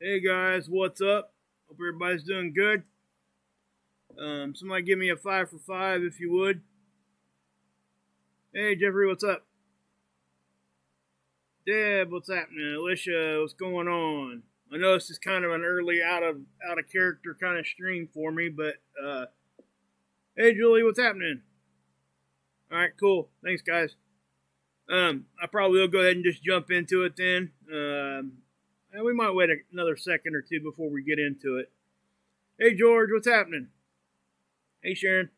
Hey guys, what's up? Hope everybody's doing good. Somebody give me a 5 for 5 if you would. Hey Jeffrey, what's up? Deb, what's happening? Alicia, what's going on? I know this is kind of an early out of character kind of stream for me, but hey Julie, what's happening? All right, cool. Thanks guys. I probably will go ahead and just jump into it then. And we might wait another second or two before we get into it. Hey George, what's happening? Hey Sharon.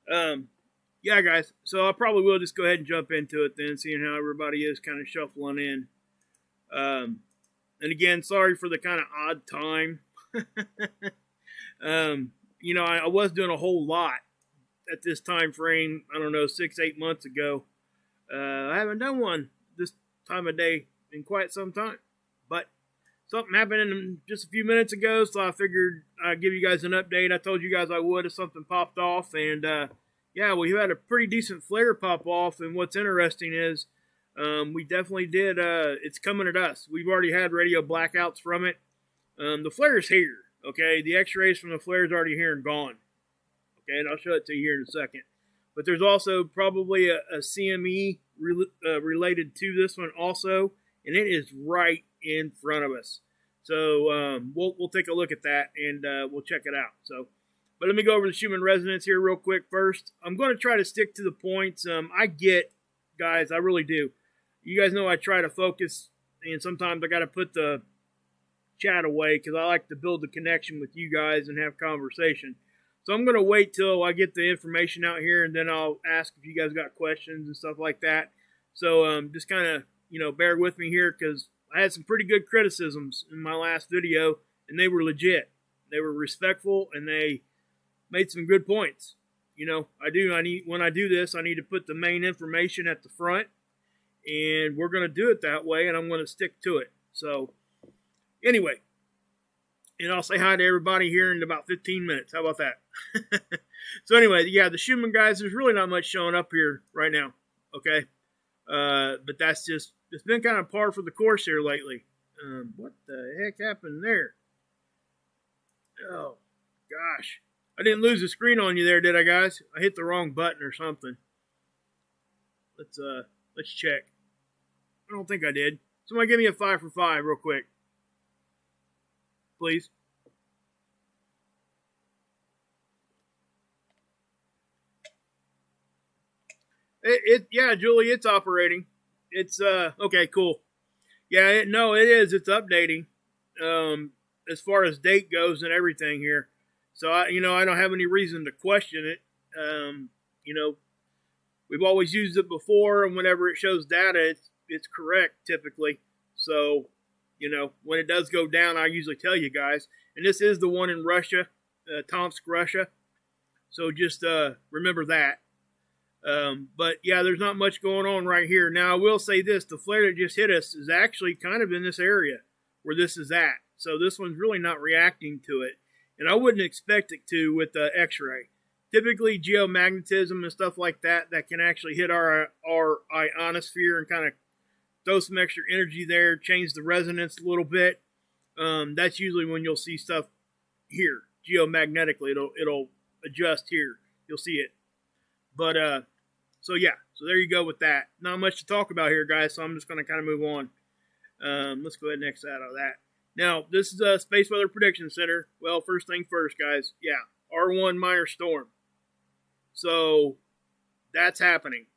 Yeah guys, so I probably will just go ahead and jump into it then, seeing how everybody is kind of shuffling in. And again, sorry for the kind of odd time. I was doing a whole lot at this time frame, I don't know, 6-8 months ago. I haven't done one this time of day in quite some time. But something happened just a few minutes ago, so I figured I'd give you guys an update. I told you guys I would if something popped off. And yeah, we had a pretty decent flare pop off. And what's interesting is we definitely did. It's coming at us. We've already had radio blackouts from it. The flare's here. Okay, the x-rays from the flare's already here and gone. Okay, and I'll show it to you here in a second. But there's also probably a CME related to this one also, and it is right in front of us. So we'll take a look at that and we'll check it out. So, but let me go over the Schumann Resonance here real quick first. I'm going to try to stick to the points. I get, guys, I really do. You guys know I try to focus, and sometimes I got to put the chat away because I like to build the connection with you guys and have conversation. So I'm going to wait till I get the information out here, and then I'll ask if you guys got questions and stuff like that. So just kind of, bear with me here because I had some pretty good criticisms in my last video, and they were legit. They were respectful, and they made some good points. When I do this, I need to put the main information at the front, and we're going to do it that way, and I'm going to stick to it. So anyway, and I'll say hi to everybody here in about 15 minutes. How about that? So anyway, yeah, the Schumann guys, there's really not much showing up here right now. Okay. But that's just, it's been kind of par for the course here lately. What the heck happened there? Oh, gosh. I didn't lose the screen on you there, did I, guys? I hit the wrong button or something. Let's check. I don't think I did. Somebody give me a 5 for 5 real quick. Please. Yeah, Julie, it's operating. It's okay, cool. Yeah, it is. It's updating. As far as date goes and everything here. So I don't have any reason to question it. We've always used it before, and whenever it shows data, it's correct typically. So, when it does go down, I usually tell you guys. And this is the one in Russia, Tomsk, Russia. So just remember that. But yeah, there's not much going on right here. Now, I will say this. The flare that just hit us is actually kind of in this area where this is at. So this one's really not reacting to it. And I wouldn't expect it to with the X-ray. Typically, geomagnetism and stuff like that can actually hit our ionosphere and kind of throw some extra energy there, change the resonance a little bit. That's usually when you'll see stuff here, geomagnetically. It'll adjust here. You'll see it. But, so yeah. So there you go with that. Not much to talk about here, guys, so I'm just going to kind of move on. Let's go ahead and exit out of that. Now, this is a Space Weather Prediction Center. Well, first thing first, guys. Yeah, R1 minor storm. So, that's happening.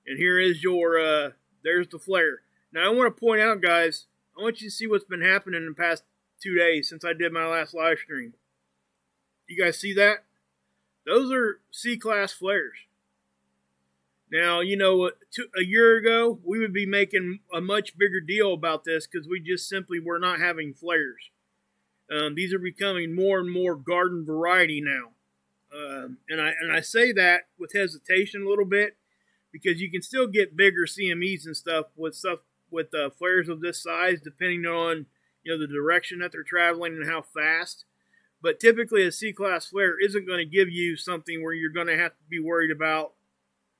And here is your, there's the flare. Now, I want to point out, guys, I want you to see what's been happening in the past 2 days since I did my last live stream. You guys see that? Those are C-class flares. Now, a year ago, we would be making a much bigger deal about this because we just simply were not having flares. These are becoming more and more garden variety now. And I say that with hesitation a little bit because you can still get bigger CMEs and stuff with flares of this size depending on the direction that they're traveling and how fast. But typically a C-class flare isn't going to give you something where you're going to have to be worried about,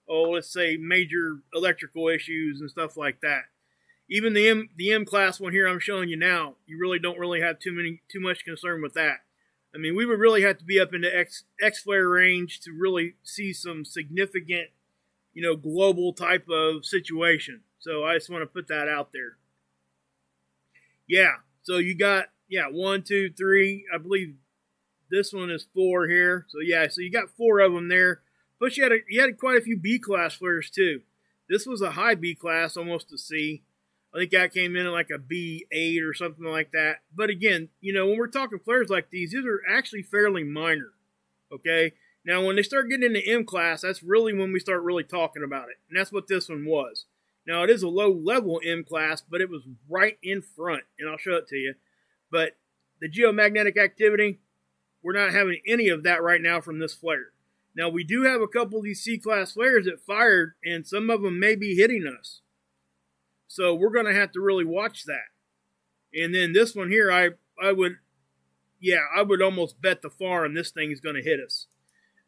let's say major electrical issues and stuff like that. Even the M class one here I'm showing you now, you really don't really have too much concern with that. I mean, we would really have to be up into X flare range to really see some significant, global type of situation. So I just want to put that out there. Yeah. So you got 1, 2, 3. I believe this one is 4 here. So yeah. So you got 4 of them there. Plus you had quite a few B class flares too. This was a high B class, almost a C. I think that came in at like a B8 or something like that. But again, when we're talking flares like these are actually fairly minor. Okay? Now, when they start getting into M class, that's really when we start really talking about it. And that's what this one was. Now, it is a low-level M class, but it was right in front. And I'll show it to you. But the geomagnetic activity, we're not having any of that right now from this flare. Now, we do have a couple of these C-class flares that fired, and some of them may be hitting us. So we're going to have to really watch that. And then this one here, I would almost bet the farm this thing is going to hit us.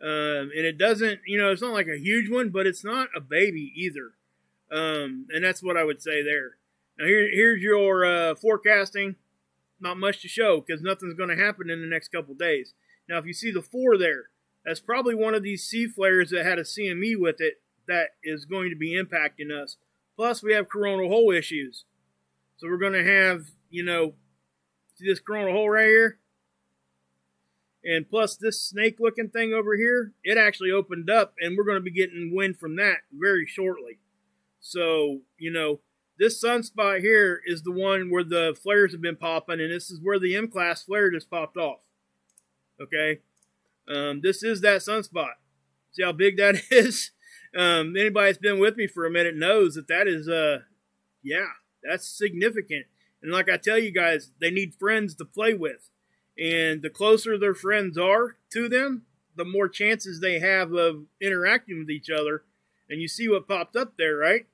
And it doesn't, it's not like a huge one, but it's not a baby either. And that's what I would say there. Now here's your forecasting. Not much to show because nothing's going to happen in the next couple days. Now if you see the 4 there, that's probably one of these C flares that had a CME with it that is going to be impacting us. Plus, we have coronal hole issues. So we're going to have, see this coronal hole right here? And plus this snake-looking thing over here, it actually opened up, and we're going to be getting wind from that very shortly. So, this sunspot here is the one where the flares have been popping, and this is where the M-class flare just popped off. Okay? This is that sunspot. See how big that is? Anybody that's been with me for a minute knows that is, that's significant. And like I tell you guys, they need friends to play with. And the closer their friends are to them, the more chances they have of interacting with each other. And you see what popped up there, right?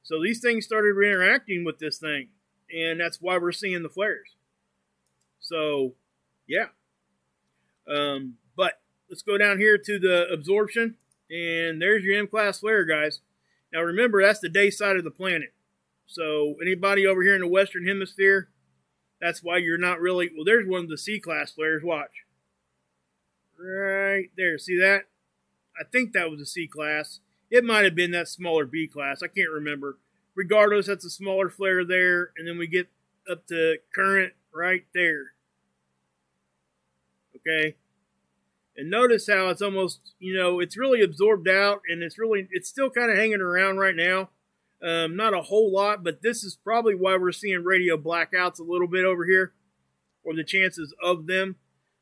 So these things started interacting with this thing. And that's why we're seeing the flares. So, yeah. But let's go down here to the absorption. And there's your M-class flare, guys. Now remember, that's the day side of the planet. So anybody over here in the Western Hemisphere, that's why you're not really... Well, there's one of the C-class flares. Watch. Right there. See that? I think that was a C-class. It might have been that smaller B-class. I can't remember. Regardless, that's a smaller flare there. And then we get up to current right there. Okay? And notice how it's almost, it's really absorbed out, and it's still kind of hanging around right now. Not a whole lot, but this is probably why we're seeing radio blackouts a little bit over here, or the chances of them,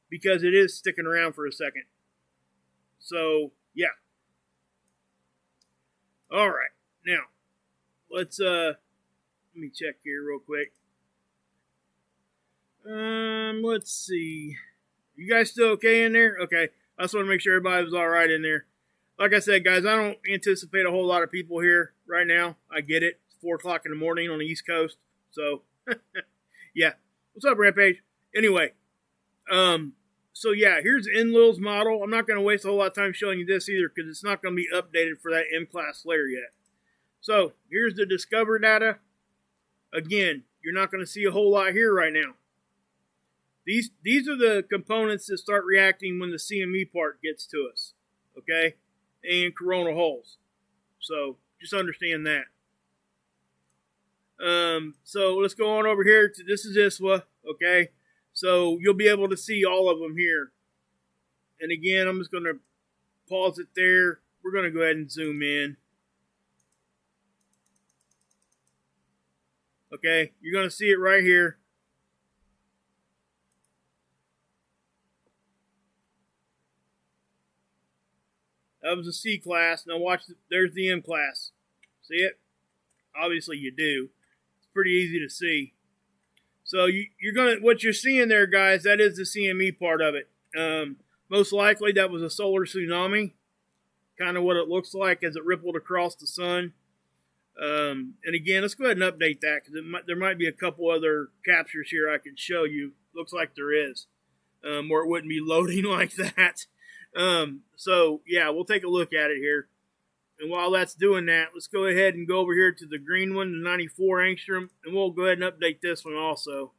because it is sticking around for a second. So, yeah. All right. Now, let me check here real quick. Let's see. You guys still okay in there? Okay. I just want to make sure everybody was all right in there. Like I said, guys, I don't anticipate a whole lot of people here right now. I get it. It's 4 o'clock in the morning on the East Coast. So, yeah. What's up, Rampage? Anyway, so yeah, here's Enlil's model. I'm not going to waste a whole lot of time showing you this either because it's not going to be updated for that M-class flare yet. So, here's the Discover data. Again, you're not going to see a whole lot here right now. These are the components that start reacting when the CME part gets to us, okay? And coronal holes. So just understand that. So let's go on over here to this is ISWA, okay? So you'll be able to see all of them here. And again, I'm just going to pause it there. We're going to go ahead and zoom in. Okay, you're going to see it right here. That was a C class. Now watch, there's the M class. See it? Obviously you do. It's pretty easy to see. So what you're seeing there, guys, that is the CME part of it. Most likely that was a solar tsunami. Kind of what it looks like as it rippled across the sun. And again, let's go ahead and update that because there might be a couple other captures here I can show you. Looks like there is. Or it wouldn't be loading like that. So yeah, we'll take a look at it here. And while that's doing that, let's go ahead and go over here to the green one, the 94 angstrom, and we'll go ahead and update this one also.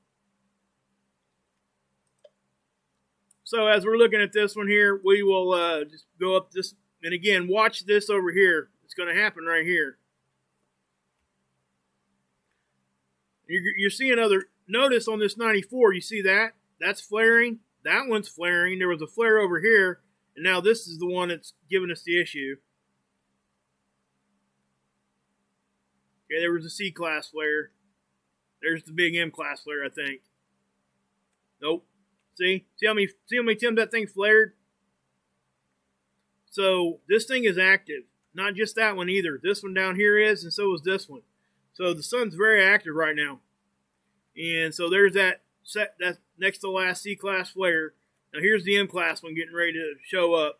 So as we're looking at this one here, we will just go up this, and again, watch this over here. It's going to happen right here. You're seeing other, notice on this 94, you see that? That's flaring. That one's flaring. There was a flare over here, and now this is the one that's giving us the issue. Okay, there was a C-class flare. There's the big M-class flare, I think. Nope. See how many times that thing flared? So this thing is active. Not just that one either. This one down here is, and so is this one. So the sun's very active right now. And so there's that next to last C-class flare. Now here's the M-class one getting ready to show up.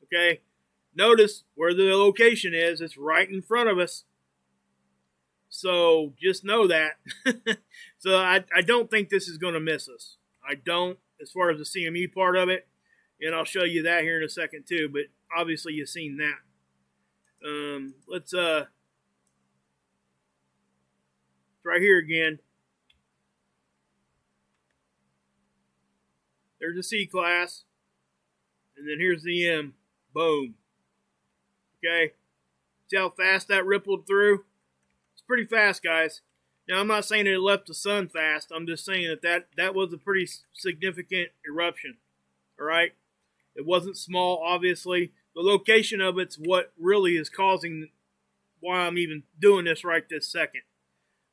Okay. Notice where the location is. It's right in front of us. So just know that. So I don't think this is going to miss us. I don't, as far as the CME part of it. And I'll show you that here in a second too. But obviously you've seen that. Let's try here again. There's a C class. And then here's the M. Boom. Okay. See how fast that rippled through? It's pretty fast, guys. Now, I'm not saying that it left the sun fast. I'm just saying that was a pretty significant eruption. All right? It wasn't small, obviously. The location of it's what really is causing why I'm even doing this right this second.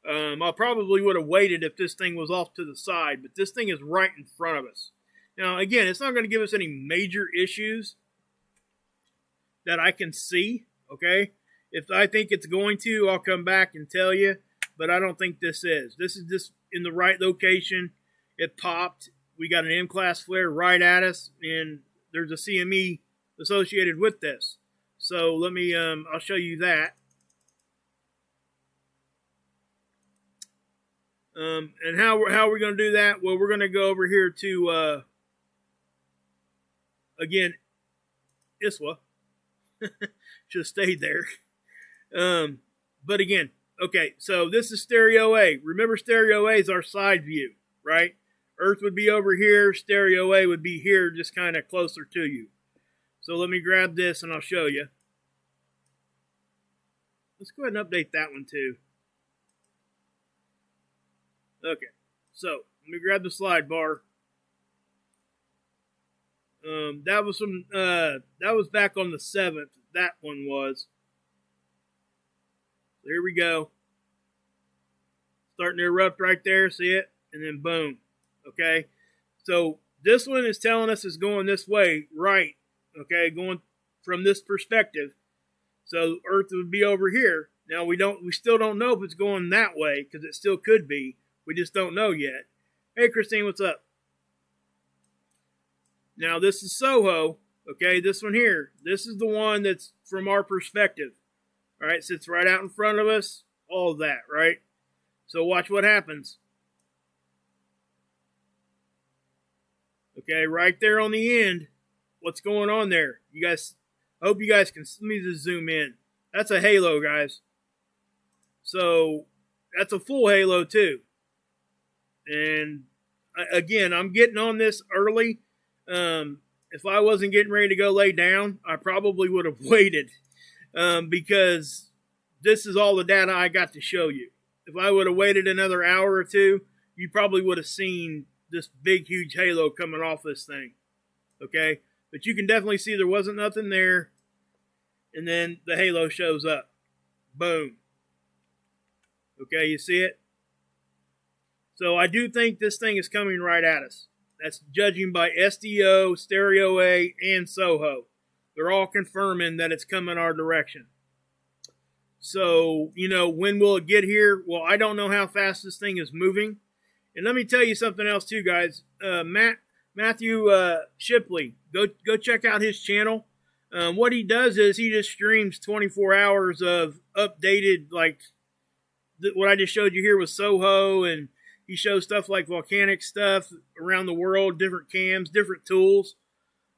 I probably would have waited if this thing was off to the side, but this thing is right in front of us. Now, again, it's not going to give us any major issues that I can see, okay? If I think it's going to, I'll come back and tell you, but I don't think this is. This is just in the right location. It popped. We got an M-class flare right at us, and there's a CME associated with this. So let me, I'll show you that. And how are we going to do that? Well, we're going to go over here to, again, ISWA. Should have stayed there. But again, okay, so this is stereo A. Remember, stereo A is our side view, right? Earth would be over here. Stereo A would be here, just kind of closer to you. So let me grab this and I'll show you. Let's go ahead and update that one too. Okay, so let me grab the slide bar. That was from that was back on the 7th. That one was. So here we go. Starting to erupt right there. See it? And then boom. Okay. So this one is telling us it's going this way, right? Okay, going from this perspective. So Earth would be over here. Now we still don't know if it's going that way because it still could be. We just don't know yet. Hey, Christine, what's up? Now, this is Soho. Okay, this one here. This is the one that's from our perspective. All right, sits right out in front of us. All of that, right? So watch what happens. Okay, right there on the end. What's going on there? You guys, I hope you guys can, let me just zoom in. That's a halo, guys. So, that's a full halo, too. And again, I'm getting on this early. If I wasn't getting ready to go lay down, I probably would have waited because this is all the data I got to show you. If I would have waited another hour or two, you probably would have seen this big, huge halo coming off this thing. Okay? But you can definitely see there wasn't nothing there. And then the halo shows up. Boom. Okay, you see it? So I do think this thing is coming right at us. That's judging by SDO, Stereo A, and Soho. They're all confirming that it's coming our direction. So, you know, when will it get here? Well, I don't know how fast this thing is moving. And let me tell you something else too, guys. Matthew Shipley, go check out his channel. What he does is he just streams 24 hours of updated, like what I just showed you here with Soho, and he shows stuff like volcanic stuff around the world, different cams, different tools.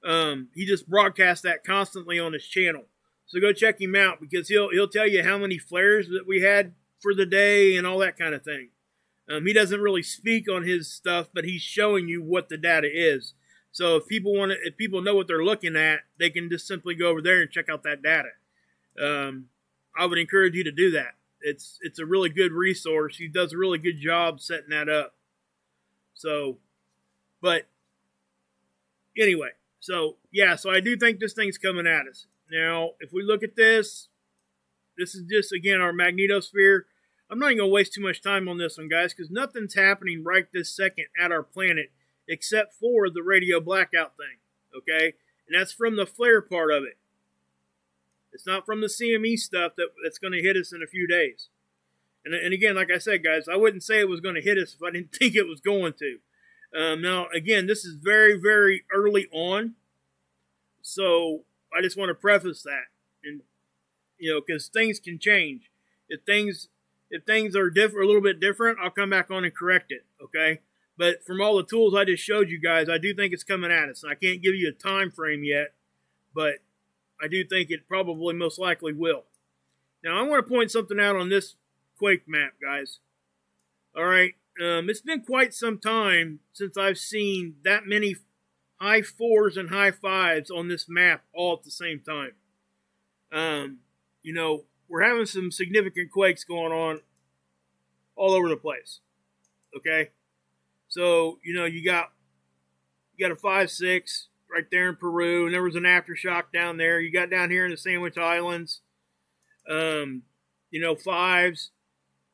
He just broadcasts that constantly on his channel. So go check him out, because he'll tell you how many flares that we had for the day and all that kind of thing. He doesn't really speak on his stuff, but he's showing you what the data is. So if people know what they're looking at, they can just simply go over there and check out that data. I would encourage you to do that. It's a really good resource. He does a really good job setting that up. So, but anyway, so I do think this thing's coming at us. Now, if we look at this is just, again, our magnetosphere. I'm not even going to waste too much time on this one, guys, because nothing's happening right this second at our planet except for the radio blackout thing, okay? And that's from the flare part of it. It's not from the CME stuff that's going to hit us in a few days. And again, like I said, guys, I wouldn't say it was going to hit us if I didn't think it was going to. Now, again, this is very, very early on, so I just want to preface that, and because things can change. If things are a little bit different, I'll come back on and correct it, okay? But from all the tools I just showed you guys, I do think it's coming at us. And I can't give you a time frame yet, but I do think it probably most likely will. Now, I want to point something out on this quake map, guys. All right, it's been quite some time since I've seen that many high 4s and high 5s on this map all at the same time. We're having some significant quakes going on all over the place. Okay? So, you got a 5-6 right there in Peru, and there was an aftershock down there. You got down here in the Sandwich Islands, 5s,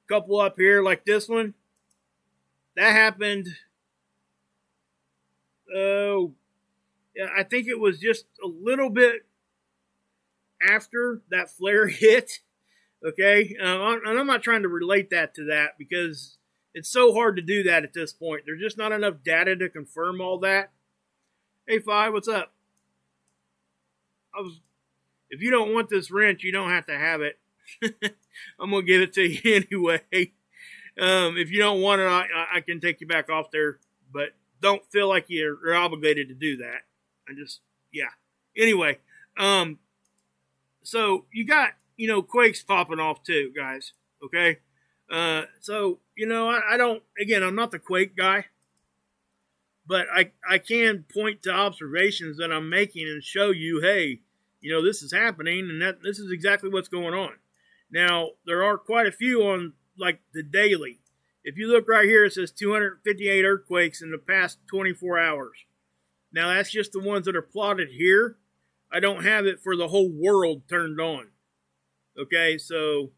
couple up here like this one. That happened, I think it was just a little bit after that flare hit. Okay, and I'm not trying to relate that to that, because it's so hard to do that at this point. There's just not enough data to confirm all that. Hey, Fi, what's up? If you don't want this wrench, you don't have to have it. I'm going to give it to you anyway. If you don't want it, I can take you back off there, but don't feel like you're obligated to do that. Anyway, so you got, quakes popping off too, guys. Okay. So, I don't, again, I'm not the quake guy, but I can point to observations that I'm making and show you, hey, this is happening, and that this is exactly what's going on. Now, there are quite a few on, like, the daily. If you look right here, it says 258 earthquakes in the past 24 hours. Now, that's just the ones that are plotted here. I don't have it for the whole world turned on. Okay, so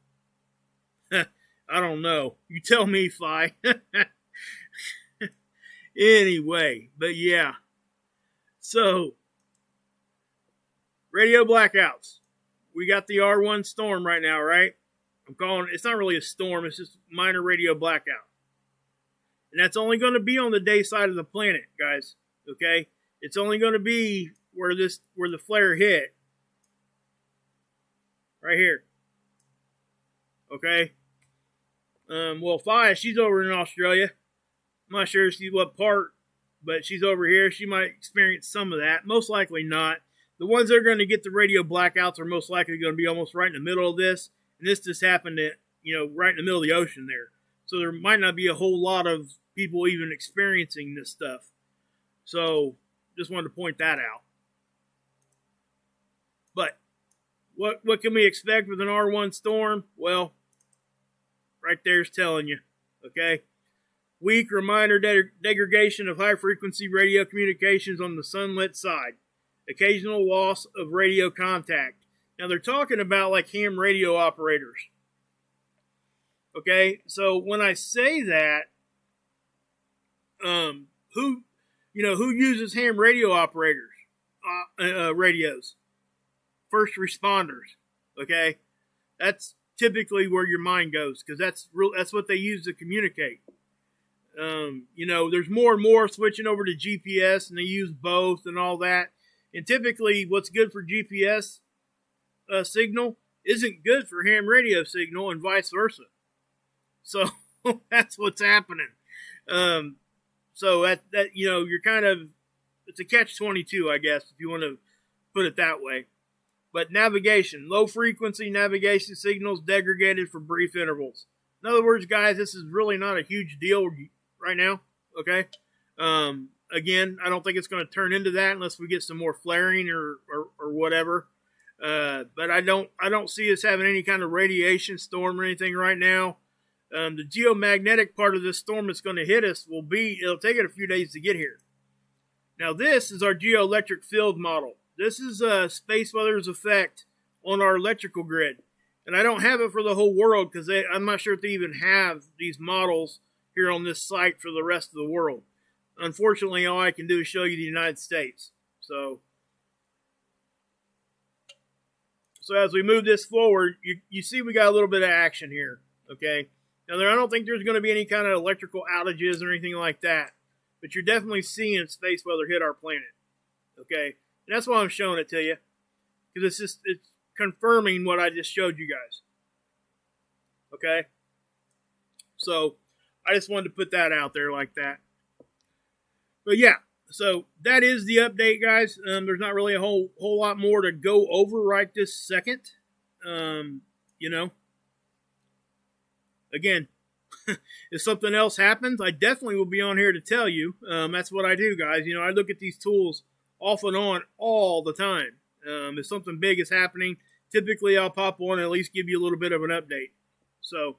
I don't know. You tell me, Fi. Anyway, but yeah. So, radio blackouts. We got the R1 storm right now, right? I'm calling it, it's not really a storm, it's just minor radio blackout. And that's only going to be on the day side of the planet, guys. Okay? It's only going to be where the flare hit. Right here. Okay? Well, Fi, she's over in Australia. I'm not sure what part, but she's over here. She might experience some of that. Most likely not. The ones that are going to get the radio blackouts are most likely going to be almost right in the middle of this. And this just happened at, right in the middle of the ocean there. So there might not be a whole lot of people even experiencing this stuff. So just wanted to point that out. But what can we expect with an R1 storm? Well, right there's telling you. Okay? Weak or minor degradation of high-frequency radio communications on the sunlit side. Occasional loss of radio contact. Now, they're talking about like ham radio operators. Okay? So, when I say that, who uses ham radio operators? Radios. First responders. Okay? That's typically where your mind goes, because that's what they use to communicate. There's more and more switching over to GPS, and they use both and all that. And typically, what's good for GPS signal isn't good for ham radio signal, and vice versa. So that's what's happening. So that you're kind of it's a catch-22, I guess, if you want to put it that way. But navigation, low frequency navigation signals degraded for brief intervals. In other words, guys, this is really not a huge deal right now. Okay. Again, I don't think it's going to turn into that unless we get some more flaring or whatever. But I don't see us having any kind of radiation storm or anything right now. The geomagnetic part of this storm that's going to hit us it'll take it a few days to get here. Now, this is our geoelectric field model. This is space weather's effect on our electrical grid. And I don't have it for the whole world because I'm not sure if they even have these models here on this site for the rest of the world. Unfortunately, all I can do is show you the United States. So as we move this forward, you see we got a little bit of action here. Okay. Now, I don't think there's going to be any kind of electrical outages or anything like that. But you're definitely seeing space weather hit our planet. Okay. And that's why I'm showing it to you. Because it's confirming what I just showed you guys. Okay. So I just wanted to put that out there like that. But yeah, so that is the update, guys. There's not really a whole lot more to go over right this second. Again, if something else happens, I definitely will be on here to tell you. That's what I do, guys. I look at these tools off and on all the time. If something big is happening, typically I'll pop on and at least give you a little bit of an update. So,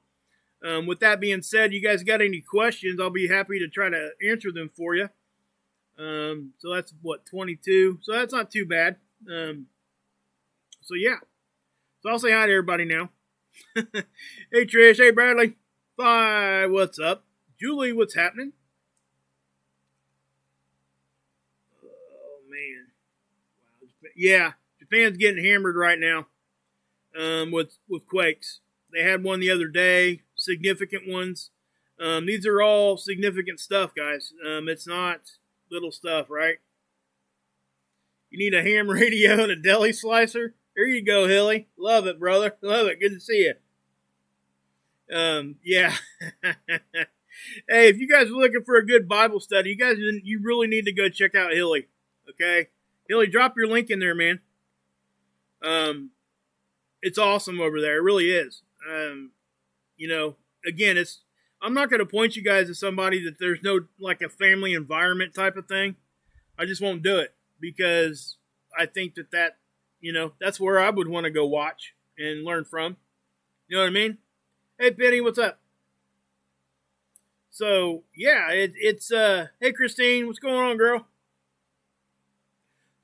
with that being said, you guys got any questions, I'll be happy to try to answer them for you. So that's, 22? So that's not too bad. So yeah. So I'll say hi to everybody now. Hey, Trish. Hey, Bradley. Bye. What's up? Julie, what's happening? Oh, man. Wow. Yeah, Japan's getting hammered right now with quakes. They had one the other day, significant ones. These are all significant stuff, guys. It's not little stuff, right? You need a ham radio and a deli slicer? Here you go, Hilly. Love it, brother. Love it. Good to see you. Yeah. Hey, if you guys are looking for a good Bible study, you really need to go check out Hilly. Okay? Hilly, drop your link in there, man. It's awesome over there. It really is. Again, I'm not going to point you guys to somebody that there's no, like, a family environment type of thing. I just won't do it because I think that that's where I would want to go watch and learn from. You know what I mean? Hey, Penny, what's up? So, yeah, hey, Christine, what's going on, girl?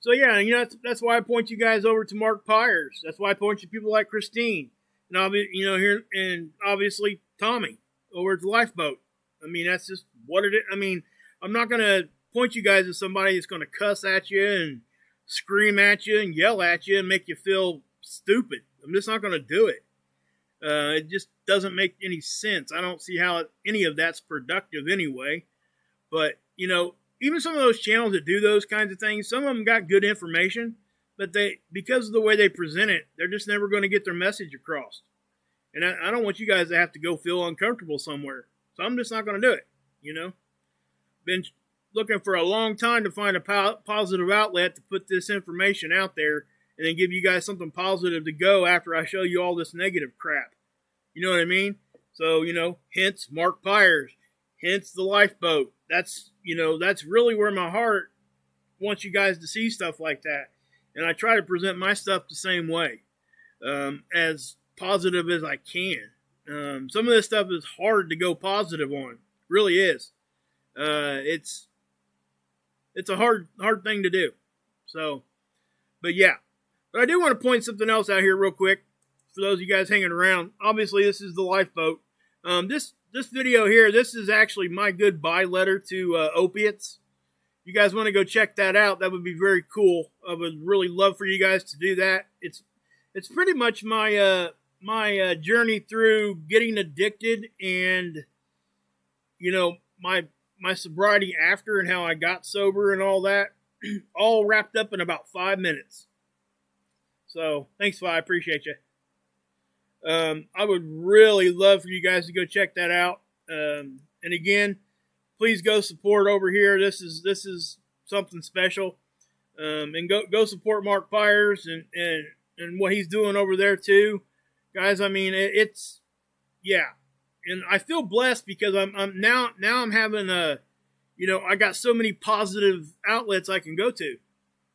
So, yeah, that's why I point you guys over to Mark Pires. That's why I point you to people like Christine. And, here, and obviously Tommy over at the Lifeboat. I mean, that's just what it is. I mean, I'm not going to point you guys to somebody that's going to cuss at you and scream at you and yell at you and make you feel stupid. I'm just not going to do it. It just doesn't make any sense. I don't see how any of that's productive anyway. But, even some of those channels that do those kinds of things, some of them got good information, but because of the way they present it, they're just never going to get their message across. And I don't want you guys to have to go feel uncomfortable somewhere. So I'm just not going to do it, Been looking for a long time to find a positive outlet to put this information out there and then give you guys something positive to go after I show you all this negative crap. You know what I mean? So, hence Mark Pires, hence the Lifeboat. That's really where my heart wants you guys to see stuff like that. And I try to present my stuff the same way, as positive as I can. Some of this stuff is hard to go positive on. It really is. It's a hard thing to do. So, but yeah. But I do want to point something else out here real quick for those of you guys hanging around. Obviously, this is the Lifeboat. This video here, this is actually my goodbye letter to opiates. You guys want to go check that out? That would be very cool. I would really love for you guys to do that. It's pretty much my my journey through getting addicted and my sobriety after and how I got sober and all that, all wrapped up in about 5 minutes. So thanks, Vi. I appreciate you. I would really love for you guys to go check that out. And again, please go support over here. This is something special. And go support Mark Pires and what he's doing over there too, guys. I mean, it's yeah, and I feel blessed because I'm now I'm having a, I got so many positive outlets I can go to.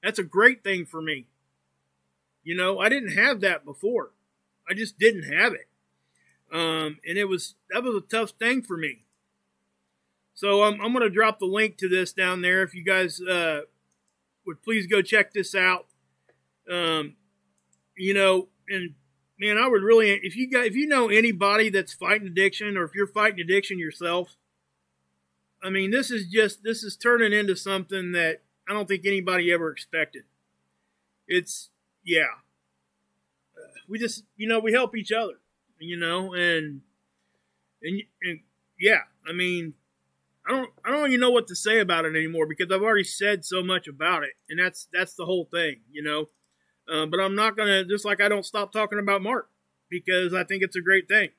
That's a great thing for me. I didn't have that before. I just didn't have it. And that was a tough thing for me. So I'm going to drop the link to this down there. If you guys would please go check this out. And man, I would really, if you know anybody that's fighting addiction, or if you're fighting addiction yourself, I mean, this is turning into something that I don't think anybody ever expected. It's, yeah. We just, we help each other, and yeah, I mean, I don't even know what to say about it anymore because I've already said so much about it, and that's the whole thing, but I'm not gonna, just like I don't stop talking about Mark because I think it's a great thing.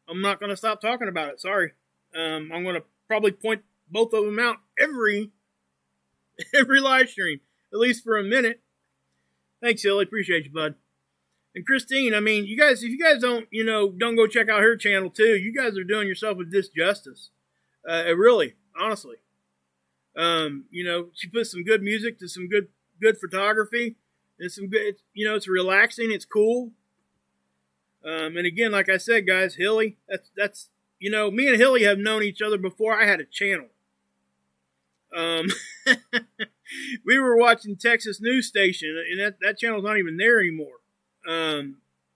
I'm not gonna stop talking about it. Sorry. I'm gonna probably point both of them out every live stream, at least for a minute. Thanks, Silly. Appreciate you, bud. And Christine, I mean, you guys, if you guys don't go check out her channel too, you guys are doing yourself a disjustice. Really, honestly. She puts some good music to some good photography. And some good, it's relaxing, it's cool. And again, like I said, guys, Hilly, that's me and Hilly have known each other before I had a channel. We were watching Texas news station, and that channel's not even there anymore. And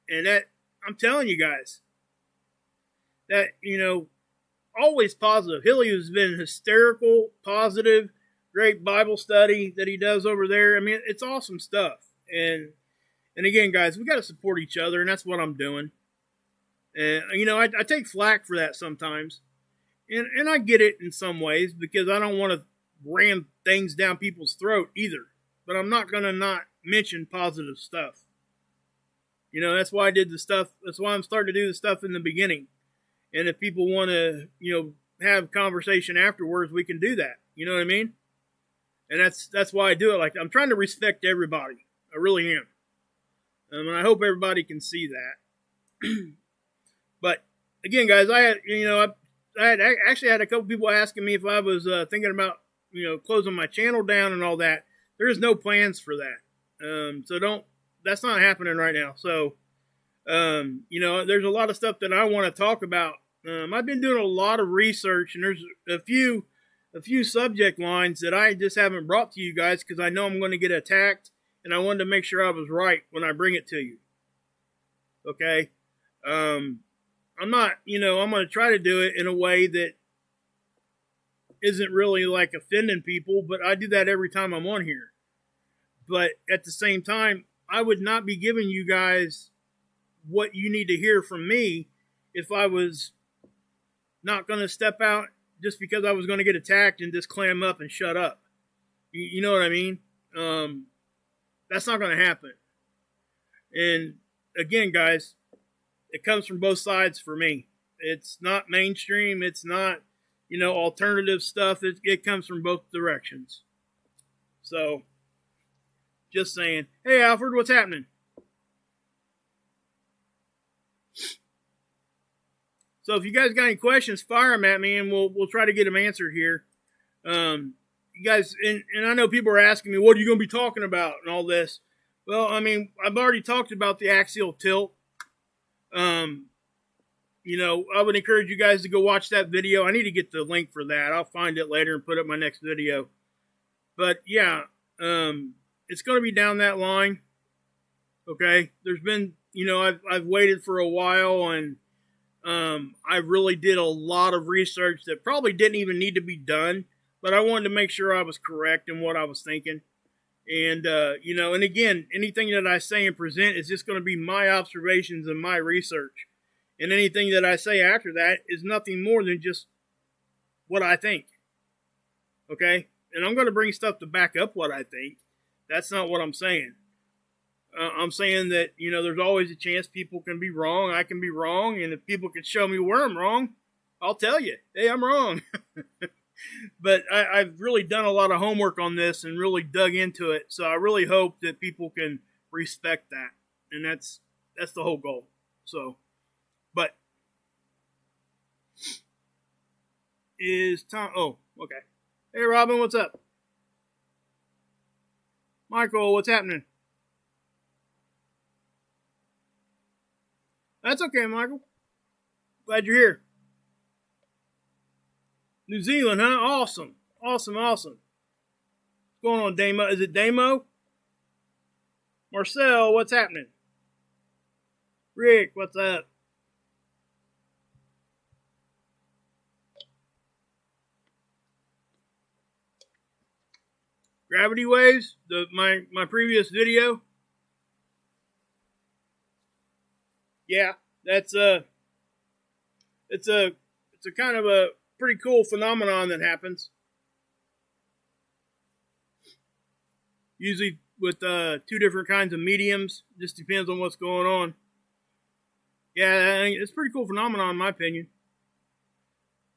that, I'm telling you guys, that, always positive. Hilly has been hysterical, positive, great Bible study that he does over there. I mean, it's awesome stuff. And again, guys, we got to support each other, and that's what I'm doing. And, I take flack for that sometimes. And I get it in some ways because I don't want to ram things down people's throat either. But I'm not going to not mention positive stuff. That's why I did the stuff. That's why I'm starting to do the stuff in the beginning. And if people want to, have conversation afterwards, we can do that. You know what I mean? And that's why I do it. Like, I'm trying to respect everybody. I really am. And I hope everybody can see that. But again, guys, I actually had a couple people asking me if I was thinking about, closing my channel down and all that. There is no plans for that. So that's not happening right now. So, there's a lot of stuff that I want to talk about. I've been doing a lot of research, and there's a few subject lines that I just haven't brought to you guys because I know I'm going to get attacked, and I wanted to make sure I was right when I bring it to you. Okay? I'm not, I'm going to try to do it in a way that isn't really like offending people, but I do that every time I'm on here. But at the same time, I would not be giving you guys what you need to hear from me if I was not going to step out just because I was going to get attacked and just clam up and shut up. You know what I mean? That's not going to happen. And again, guys, it comes from both sides for me. It's not mainstream. It's not, alternative stuff. It comes from both directions. So, just saying. Hey, Alfred, what's happening? So if you guys got any questions, fire them at me, and we'll try to get them answered here. You guys, and I know people are asking me, what are you going to be talking about and all this? Well, I mean, I've already talked about the axial tilt. I would encourage you guys to go watch that video. I need to get the link for that. I'll find it later and put up my next video. But yeah, it's going to be down that line. Okay. There's been, I've waited for a while, and I really did a lot of research that probably didn't even need to be done, but I wanted to make sure I was correct in what I was thinking. And, and again, anything that I say and present is just going to be my observations and my research. And anything that I say after that is nothing more than just what I think. Okay? And I'm going to bring stuff to back up what I think. That's not what I'm saying. I'm saying that, there's always a chance people can be wrong. I can be wrong. And if people can show me where I'm wrong, I'll tell you, hey, I'm wrong. But I've really done a lot of homework on this and really dug into it. So I really hope that people can respect that. And that's the whole goal. So, but is Tom, oh, okay. Hey, Robin, what's up? Michael, what's happening? That's okay, Michael. Glad you're here. New Zealand, huh? Awesome. Awesome. What's going on, Damo? Is it Damo? Marcel, what's happening? Rick, what's up? Gravity waves, my previous video. Yeah, that's it's a kind of a pretty cool phenomenon that happens. Usually with two different kinds of mediums, just depends on what's going on. Yeah, it's a pretty cool phenomenon in my opinion,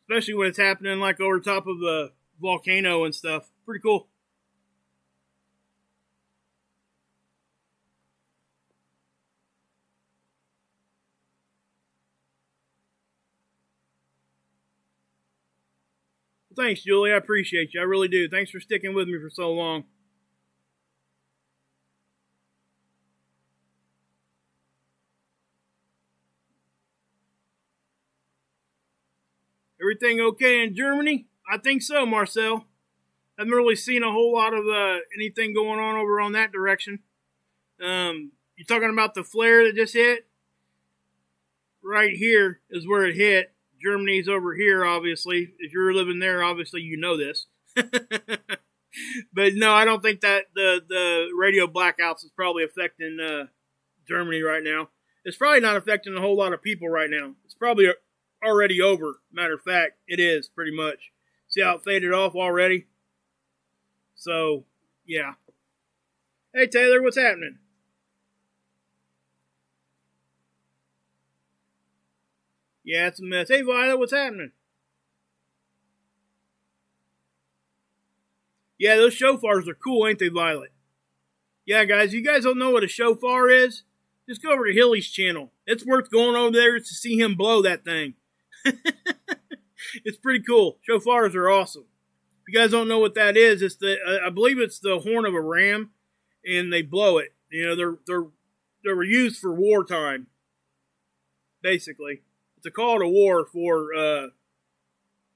especially when it's happening like over top of the volcano and stuff. Pretty cool. Thanks, Julie. I appreciate you. I really do. Thanks for sticking with me for so long. Everything okay in Germany? I think so, Marcel. Haven't really seen a whole lot of anything going on over on that direction. You talking about the flare that just hit? Right here is where it hit. Germany's over here, obviously. If you're living there, obviously you know this. But no, I don't think that the radio blackouts is probably affecting Germany right now. It's probably not affecting a whole lot of people right now. It's probably already over. Matter of fact, it is pretty much. See how it faded off already? So, yeah. Hey, Taylor, what's happening? Yeah, it's a mess. Hey, Violet, what's happening? Yeah, those shofars are cool, ain't they, Violet? Yeah, guys, you guys don't know what a shofar is? Just go over to Hilly's channel. It's worth going over there to see him blow that thing. It's pretty cool. Shofars are awesome. If you guys don't know what that is, it's I believe it's the horn of a ram, and they blow it. You know, they were used for wartime, basically. It's a call to war for the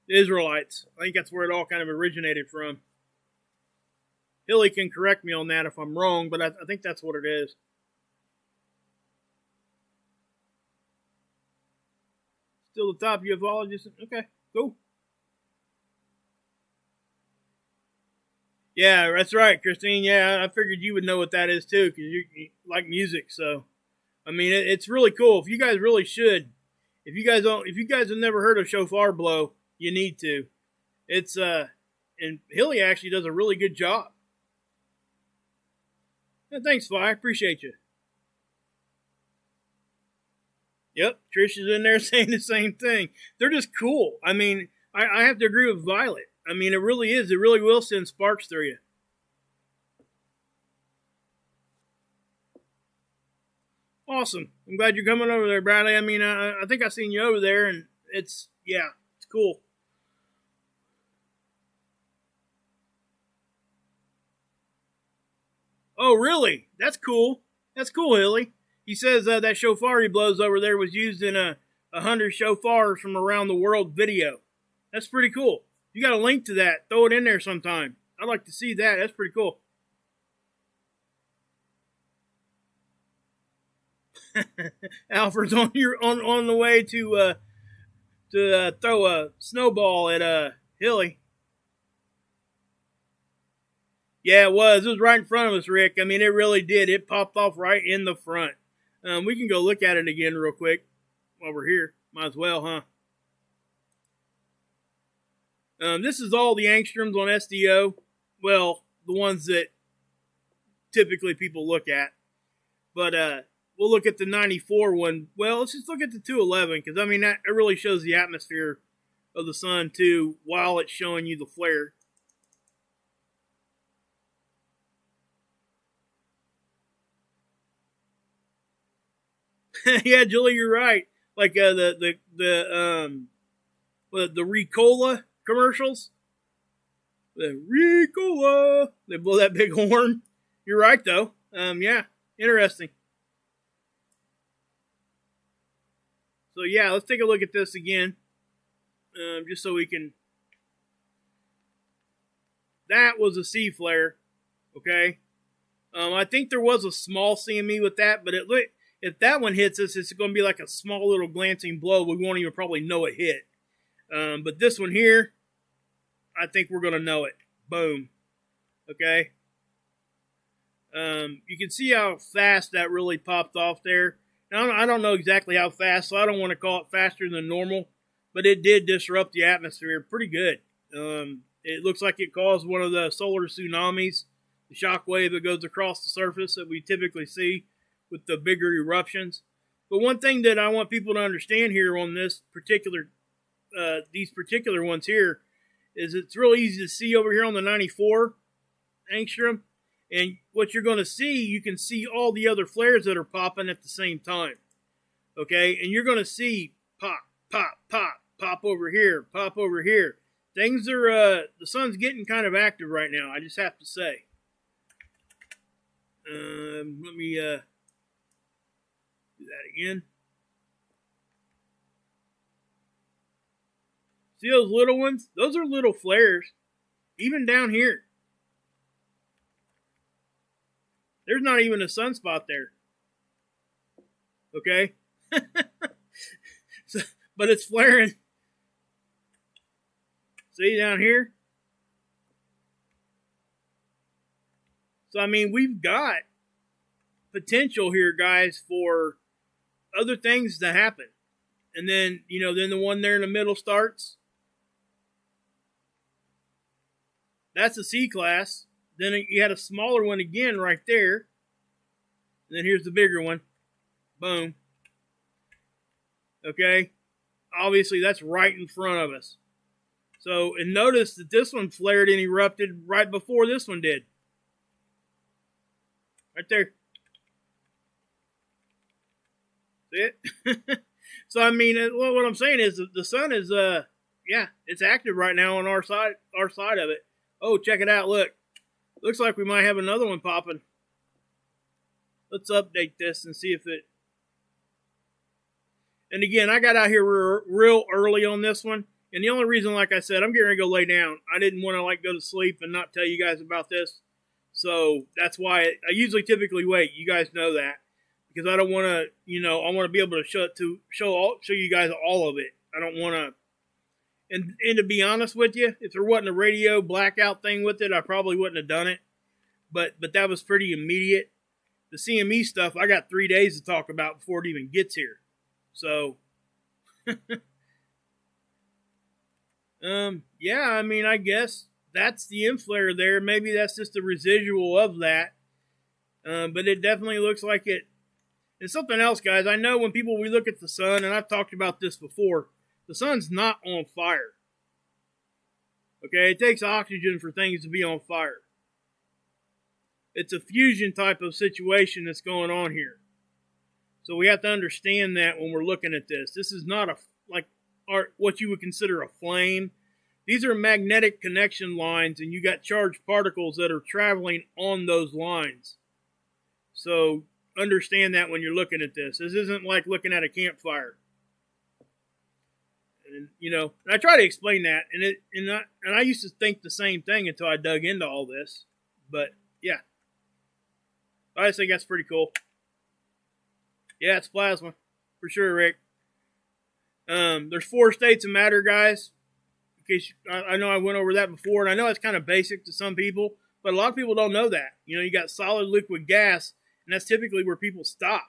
Israelites. I think that's where it all kind of originated from. Hilly can correct me on that if I'm wrong, but I think that's what it is. Still the top ufologist. Okay, cool. Yeah, that's right, Christine. Yeah, I figured you would know what that is too, because you like music. So, I mean, it's really cool. If you guys really should, if you guys have never heard of shofar blow, you need to. It's and Hilly actually does a really good job. Yeah, thanks, Fly. Appreciate you. Yep, Trish is in there saying the same thing. They're just cool. I mean, I have to agree with Violet. I mean, it really is. It really will send sparks through you. Awesome. I'm glad you're coming over there, Bradley. I mean, I think I've seen you over there, and it's cool. Oh, really? That's cool. That's cool, Hilly. He says that shofar he blows over there was used in a 100 shofars from around the world video. That's pretty cool. You got a link to that. Throw it in there sometime. I'd like to see that. That's pretty cool. Alfred's on the way to throw a snowball at Hilly. Yeah, it was. It was right in front of us, Rick. I mean, it really did. It popped off right in the front. We can go look at it again real quick while we're here. Might as well, huh? This is all the angstroms on SDO. Well, the ones that typically people look at. But we'll look at the 94 one. Well, let's just look at the 211, because, I mean, that it really shows the atmosphere of the sun too while it's showing you the flare. Yeah, Julie, you're right. Like the Ricola commercials. The Ricola. They blow that big horn. You're right though. Yeah, interesting. So yeah, let's take a look at this again, just so we can. That was a C flare, okay. I think there was a small CME with that, but if that one hits us, it's going to be like a small little glancing blow. We won't even probably know it hit. But this one here, I think we're going to know it. Boom. Okay. You can see how fast that really popped off there. Now, I don't know exactly how fast, so I don't want to call it faster than normal, but it did disrupt the atmosphere pretty good. It looks like it caused one of the solar tsunamis, the shock wave that goes across the surface that we typically see with the bigger eruptions. But one thing that I want people to understand here on this particular, these particular ones here, is it's real easy to see over here on the 94 angstrom. And what you're going to see, you can see all the other flares that are popping at the same time. Okay? And you're going to see pop, pop, pop, pop over here, pop over here. Things are, the sun's getting kind of active right now, I just have to say. Let me do that again. See those little ones? Those are little flares. Even down here. There's not even a sunspot there. Okay? So, but it's flaring. See down here? So, I mean, we've got potential here, guys, for other things to happen. And then, you know, then the one there in the middle starts. That's a C class. Then you had a smaller one again right there. And then here's the bigger one. Boom. Okay? Obviously, that's right in front of us. So, and notice that this one flared and erupted right before this one did. Right there. See it? So, I mean, what I'm saying is the sun is, yeah, it's active right now on our side of it. Oh, check it out. Look. Looks like we might have another one popping. Let's update this and see if it... And again, I got out here real early on this one. And the only reason, like I said, I'm getting ready to go lay down. I didn't want to go to sleep and not tell you guys about this. So that's why I usually typically wait. You guys know that. Because I don't want to, you know, I want to be able to show you guys all of it. I don't want to... And to be honest with you, if there wasn't a radio blackout thing with it, I probably wouldn't have done it. But that was pretty immediate. The CME stuff, I got 3 days to talk about before it even gets here. So, yeah, I mean, I guess that's the M flare there. Maybe that's just a residual of that. But it definitely looks like it. And something else, guys. I know when we look at the sun, and I've talked about this before, the sun's not on fire. Okay, it takes oxygen for things to be on fire. It's a fusion type of situation that's going on here. So we have to understand that when we're looking at this. This is not what you would consider a flame. These are magnetic connection lines, and you got charged particles that are traveling on those lines. So understand that when you're looking at this. This isn't like looking at a campfire. And, you know, I try to explain that, and I used to think the same thing until I dug into all this. But yeah, I just think that's pretty cool. Yeah, it's plasma for sure, Rick. There's 4 states of matter, guys. In case I know I went over that before, and I know it's kind of basic to some people, but a lot of people don't know that. You know, you got solid, liquid, gas, and that's typically where people stop.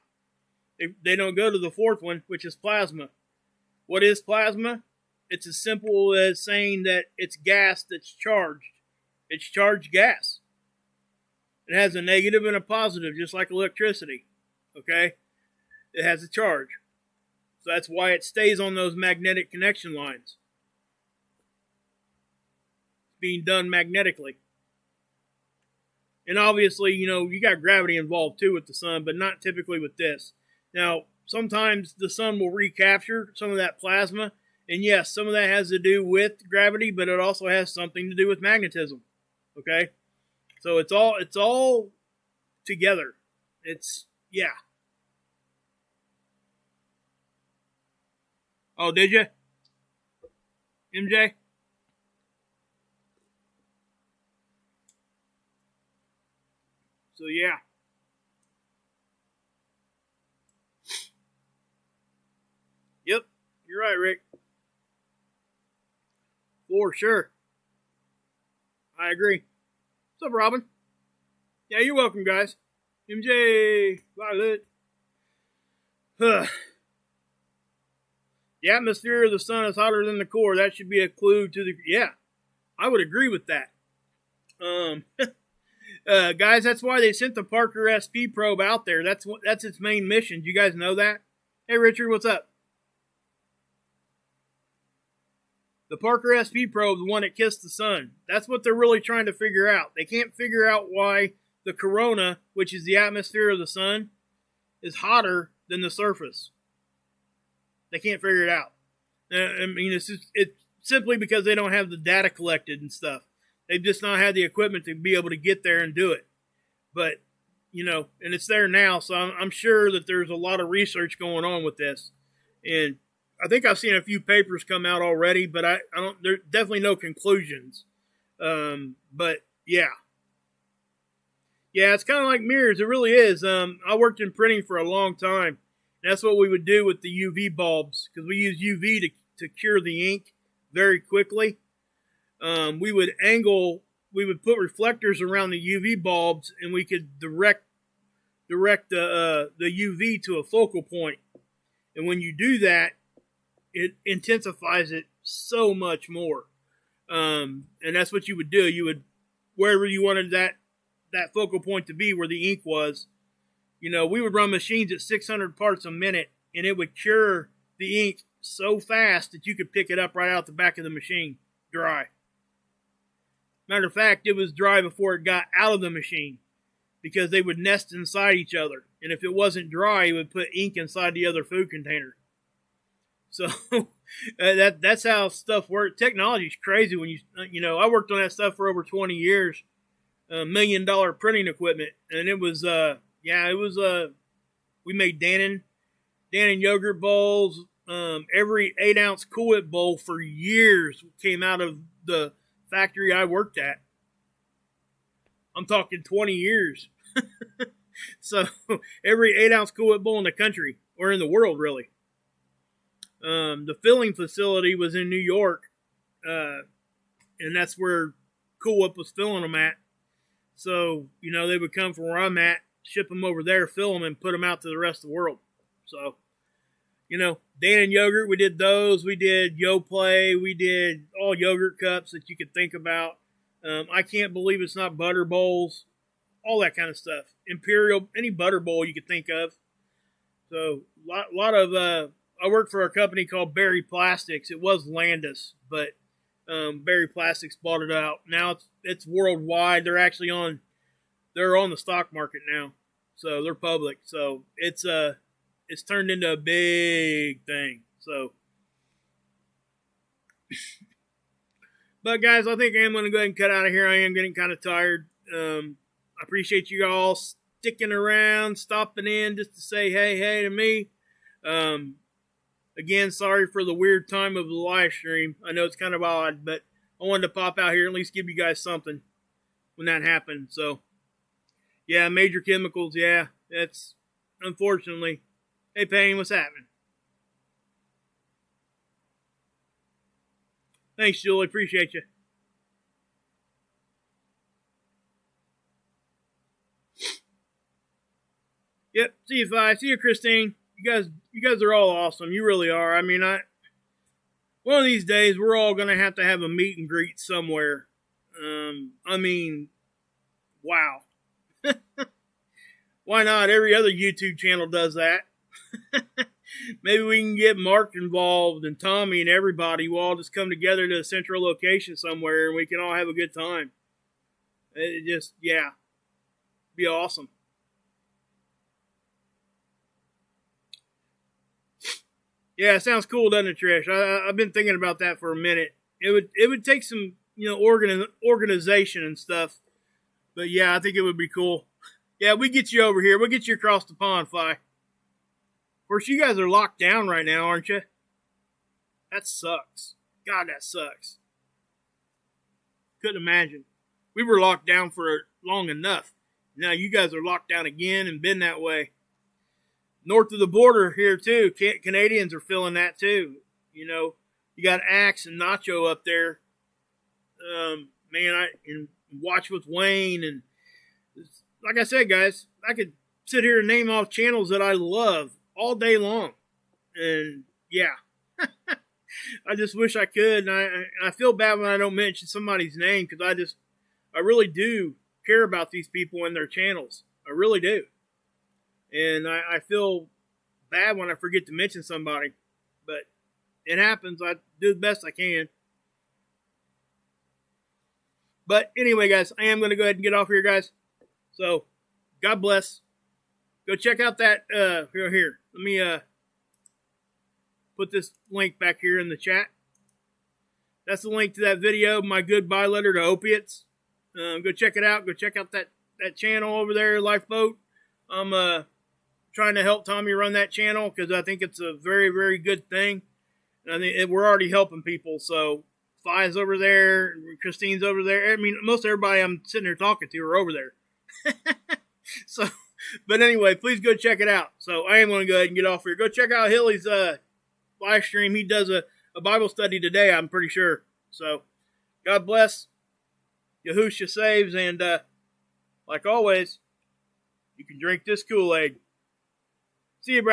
They don't go to the 4th one, which is plasma. What is plasma? It's as simple as saying that it's gas that's charged. It's charged gas. It has a negative and a positive, just like electricity. Okay? It has a charge. So that's why it stays on those magnetic connection lines. being done magnetically. And obviously, you got gravity involved too with the sun, but not typically with this. Now, sometimes the sun will recapture some of that plasma, and yes, some of that has to do with gravity, but it also has something to do with magnetism. Okay? So it's all together. Yeah. Oh, did you? MJ? So yeah. Yep, you're right, Rick. For sure. I agree. What's up, Robin? Yeah, you're welcome, guys. MJ, Violet. The atmosphere of the sun is hotter than the core. That should be a clue to the... Yeah, I would agree with that. Guys, that's why they sent the Parker SP probe out there. That's its main mission. Do you guys know that? Hey, Richard, what's up? The Parker SP probe, the one that kissed the sun. That's what they're really trying to figure out. They can't figure out why the corona, which is the atmosphere of the sun, is hotter than the surface. They can't figure it out. I mean, it's simply because they don't have the data collected and stuff. They've just not had the equipment to be able to get there and do it. But, and it's there now, so I'm sure that there's a lot of research going on with this. And I think I've seen a few papers come out already, but I don't. There's definitely no conclusions. But yeah, it's kind of like mirrors. It really is. I worked in printing for a long time. And that's what we would do with the UV bulbs, because we use UV to cure the ink very quickly. We would put reflectors around the UV bulbs, and we could direct the UV to a focal point. And when you do that, it intensifies it so much more. And that's what you would do. You would, wherever you wanted that focal point to be, where the ink was, we would run machines at 600 parts a minute, and it would cure the ink so fast that you could pick it up right out the back of the machine, dry. Matter of fact, it was dry before it got out of the machine, because they would nest inside each other. And if it wasn't dry, it would put ink inside the other food container. So that's how stuff works. Technology's crazy when I worked on that stuff for over 20 years, $1 million printing equipment, and it was we made Dannon yogurt bowls. Every 8-ounce Cool Whip bowl for years came out of the factory I worked at. I'm talking 20 years. So every 8-ounce Cool Whip bowl in the country, or in the world, really. The filling facility was in New York, and that's where Cool Whip was filling them at. So, they would come from where I'm at, ship them over there, fill them, and put them out to the rest of the world. So, Dannon yogurt, we did those. We did Yoplait. We did all yogurt cups that you could think about. I can't believe it's not butter bowls. All that kind of stuff. Imperial, any butter bowl you could think of. So, lot of... I worked for a company called Berry Plastics. It was Landis, but Berry Plastics bought it out. Now it's worldwide. They're actually on the stock market now, so they're public. So it's turned into a big thing. So, but guys, I think I'm going to go ahead and cut out of here. I am getting kind of tired. I appreciate you all sticking around, stopping in just to say hey to me. Again, sorry for the weird time of the live stream. I know it's kind of odd, but I wanted to pop out here and at least give you guys something when that happened. So, yeah, major chemicals, yeah, that's unfortunately. Hey, Payne, what's happening? Thanks, Julie. Appreciate you. Yep, see you, Vi. See you, Christine. You guys are all awesome. You really are. I mean, one of these days we're all gonna have to have a meet and greet somewhere. I mean, wow. Why not? Every other YouTube channel does that. Maybe we can get Mark involved and Tommy and everybody. We'll all just come together to a central location somewhere and we can all have a good time. It just, yeah, be awesome. Yeah, it sounds cool, doesn't it, Trish? I've been thinking about that for a minute. It would take some, organization and stuff. But yeah, I think it would be cool. Yeah, we get you over here. We'll get you across the pond, Fi. Of course, you guys are locked down right now, aren't you? That sucks. God, that sucks. Couldn't imagine. We were locked down for long enough. Now you guys are locked down again and been that way. North of the border here, too. Canadians are feeling that, too. You got Axe and Nacho up there. And Watch with Wayne. And like I said, guys, I could sit here and name off channels that I love all day long. And, yeah. I just wish I could. And I feel bad when I don't mention somebody's name because I really do care about these people and their channels. I really do. And I feel bad when I forget to mention somebody. But it happens. I do the best I can. But anyway, guys, I am going to go ahead and get off here, guys. So, God bless. Go check out that, here. Let me put this link back here in the chat. That's the link to that video, My Goodbye Letter to Opiates. Go check it out. Go check out that channel over there, Lifeboat. I'm trying to help Tommy run that channel because I think it's a very, very good thing. And I think we're already helping people. So, Fi's over there, Christine's over there. I mean, most everybody I'm sitting here talking to are over there. So, but anyway, please go check it out. So, I am going to go ahead and get off here. Go check out Hilly's live stream. He does a Bible study today, I'm pretty sure. So, God bless. Yahushua saves. And like always, you can drink this Kool-Aid. See you, Brad.